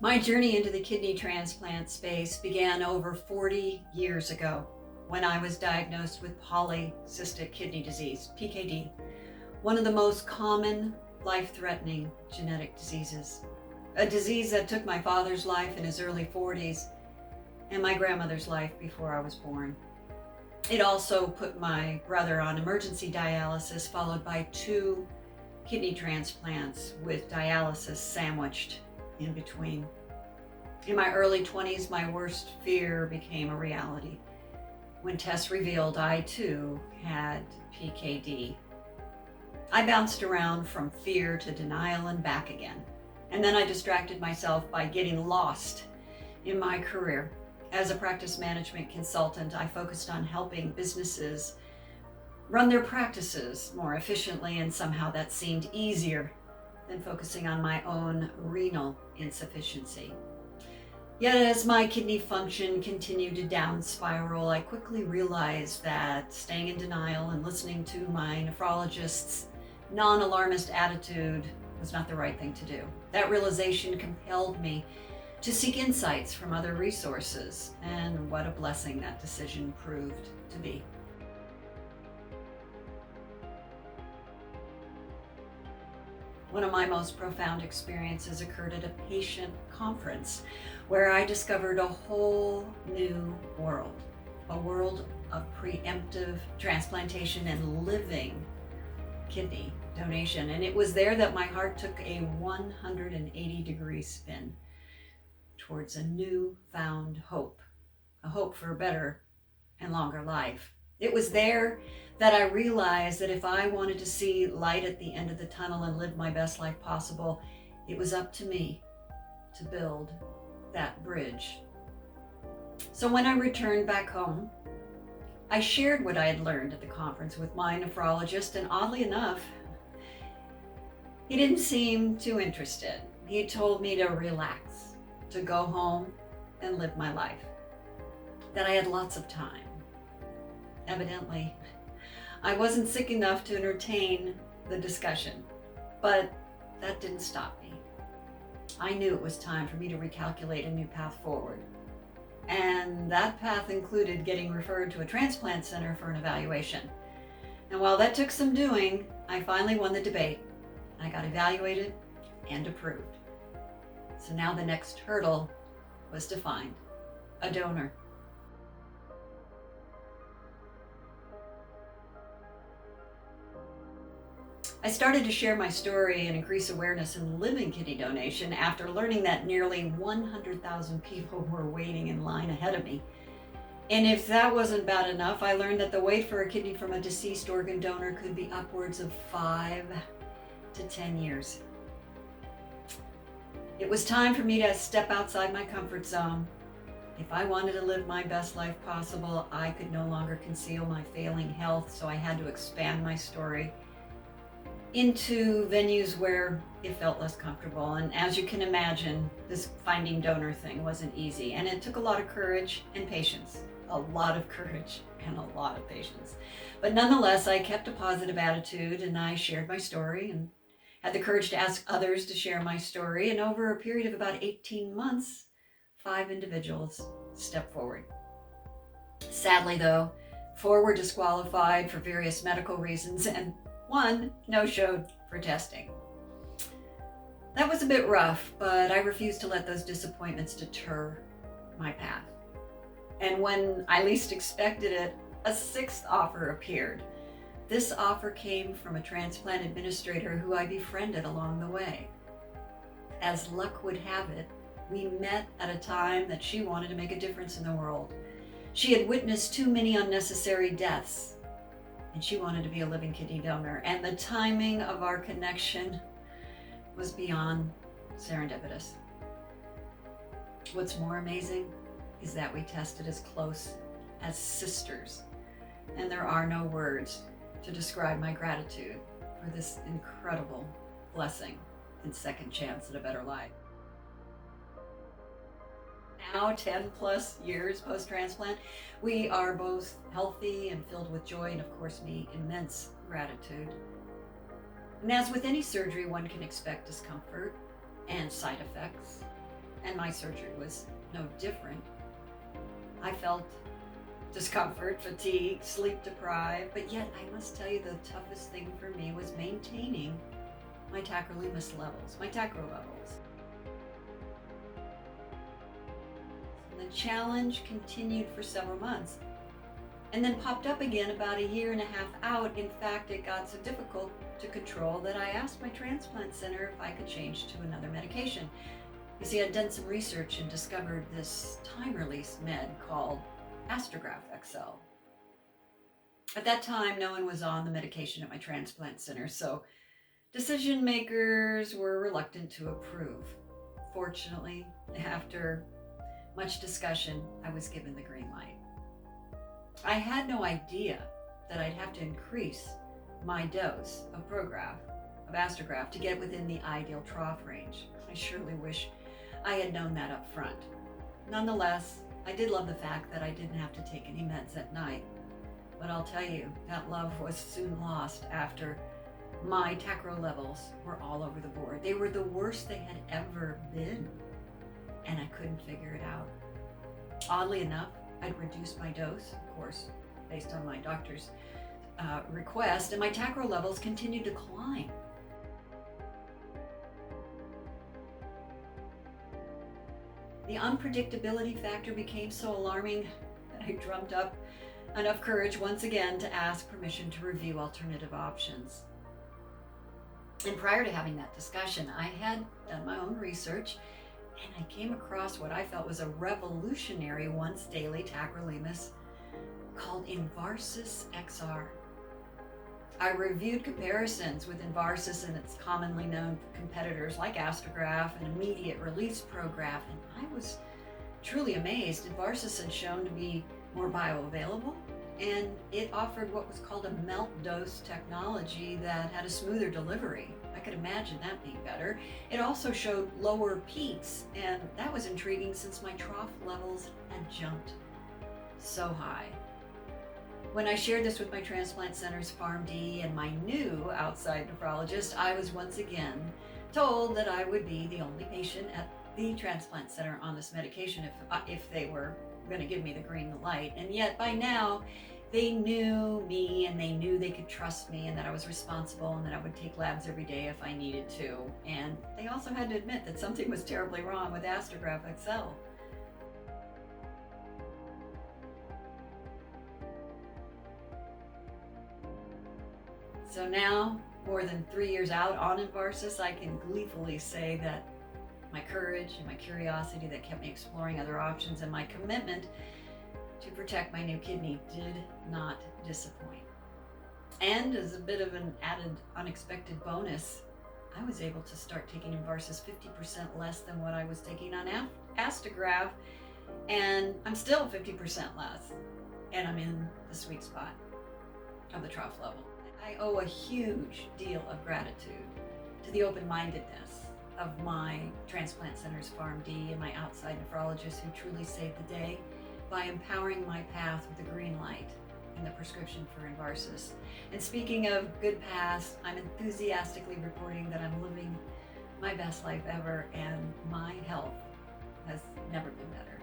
My journey into the kidney transplant space began over 40 years ago when I was diagnosed with polycystic kidney disease, PKD, one of the most common life-threatening genetic diseases. A disease that took my father's life in his early 40s and my grandmother's life before I was born. It also put my brother on emergency dialysis, followed by 2 kidney transplants with dialysis sandwiched in between. In my early 20s, my worst fear became a reality when tests revealed I too had PKD. I bounced around from fear to denial and back again. And then I distracted myself by getting lost in my career. As a practice management consultant, I focused on helping businesses run their practices more efficiently, and somehow that seemed easier than focusing on my own renal insufficiency. Yet as my kidney function continued to down spiral, I quickly realized that staying in denial and listening to my nephrologist's non-alarmist attitude was not the right thing to do. That realization compelled me to seek insights from other resources, and what a blessing that decision proved to be. One of my most profound experiences occurred at a patient conference where I discovered a whole new world, a world of preemptive transplantation and living kidney donation. And it was there that my heart took a 180-degree spin towards a newfound hope, a hope for a better and longer life. It was there that I realized that if I wanted to see light at the end of the tunnel and live my best life possible, it was up to me to build that bridge. So when I returned back home, I shared what I had learned at the conference with my nephrologist, and oddly enough, he didn't seem too interested. He told me to relax, to go home and live my life, that I had lots of time. Evidently, I wasn't sick enough to entertain the discussion, but that didn't stop me. I knew it was time for me to recalculate a new path forward. And that path included getting referred to a transplant center for an evaluation. And while that took some doing, I finally won the debate. I got evaluated and approved. So now the next hurdle was to find a donor. I started to share my story and increase awareness in living kidney donation after learning that nearly 100,000 people were waiting in line ahead of me. And if that wasn't bad enough, I learned that the wait for a kidney from a deceased organ donor could be upwards of 5 to 10 years. It was time for me to step outside my comfort zone. If I wanted to live my best life possible, I could no longer conceal my failing health, so I had to expand my story into venues where it felt less comfortable. And as you can imagine, this finding donor thing wasn't easy, and it took a lot of courage and patience. A lot of courage and a lot of patience. But nonetheless, I kept a positive attitude, and I shared my story and had the courage to ask others to share my story. And over a period of about 18 months, 5 individuals stepped forward. Sadly though, 4 were disqualified for various medical reasons, and 1 no-showed for testing. That was a bit rough, but I refused to let those disappointments deter my path. And when I least expected it, a 6th offer appeared. This offer came from a transplant administrator who I befriended along the way. As luck would have it, we met at a time that she wanted to make a difference in the world. She had witnessed too many unnecessary deaths, and she wanted to be a living kidney donor. And the timing of our connection was beyond serendipitous. What's more amazing is that we tested as close as sisters, and there are no words to describe my gratitude for this incredible blessing and second chance at a better life. Now, 10 plus years post-transplant, we are both healthy and filled with joy, and of course me immense gratitude. And as with any surgery, one can expect discomfort and side effects. and my surgery was no different. I felt discomfort, fatigue, sleep deprived, but yet I must tell you the toughest thing for me was maintaining my tacrolimus levels, my tacro levels. And the challenge continued for several months and then popped up again about a year and a half out. In fact, it got so difficult to control that I asked my transplant center if I could change to another medication. You see, I'd done some research and discovered this time-release med called Astrograph XL. At that time, no one was on the medication at my transplant center, so decision makers were reluctant to approve. Fortunately, after much discussion, I was given the green light. I had no idea that I'd have to increase my dose of Astrograph to get within the ideal trough range. I surely wish I had known that up front. Nonetheless, I did love the fact that I didn't have to take any meds at night. But I'll tell you, that love was soon lost after my tacro levels were all over the board. They were the worst they had ever been, and I couldn't figure it out. Oddly enough, I'd reduced my dose, of course, based on my doctor's request, and my tacro levels continued to climb. The unpredictability factor became so alarming that I drummed up enough courage once again to ask permission to review alternative options. And prior to having that discussion, I had done my own research, and I came across what I felt was a revolutionary once daily tacrolimus called Envarsus XR. I reviewed comparisons with Envarsus and its commonly known competitors like Astrograph and immediate release Prograph, and I was truly amazed. Envarsus had shown to be more bioavailable, and it offered what was called a melt dose technology that had a smoother delivery. I could imagine that being better. It also showed lower peaks, and that was intriguing since my trough levels had jumped so high. When I shared this with my transplant center's PharmD and my new outside nephrologist, I was once again told that I would be the only patient at the transplant center on this medication if they were going to give me the green light. And yet by now, they knew me and they knew they could trust me and that I was responsible and that I would take labs every day if I needed to. And they also had to admit that something was terribly wrong with Astrograph XL. So now, more than 3 years out on Envarsus, I can gleefully say that my courage and my curiosity that kept me exploring other options and my commitment to protect my new kidney did not disappoint. And as a bit of an added unexpected bonus, I was able to start taking Envarsus 50% less than what I was taking on Astrograph, and I'm still 50% less, and I'm in the sweet spot of the trough level. I owe a huge deal of gratitude to the open-mindedness of my transplant center's PharmD and my outside nephrologist who truly saved the day by empowering my path with the green light and the prescription for Envarsus. And speaking of good paths, I'm enthusiastically reporting that I'm living my best life ever, and my health has never been better.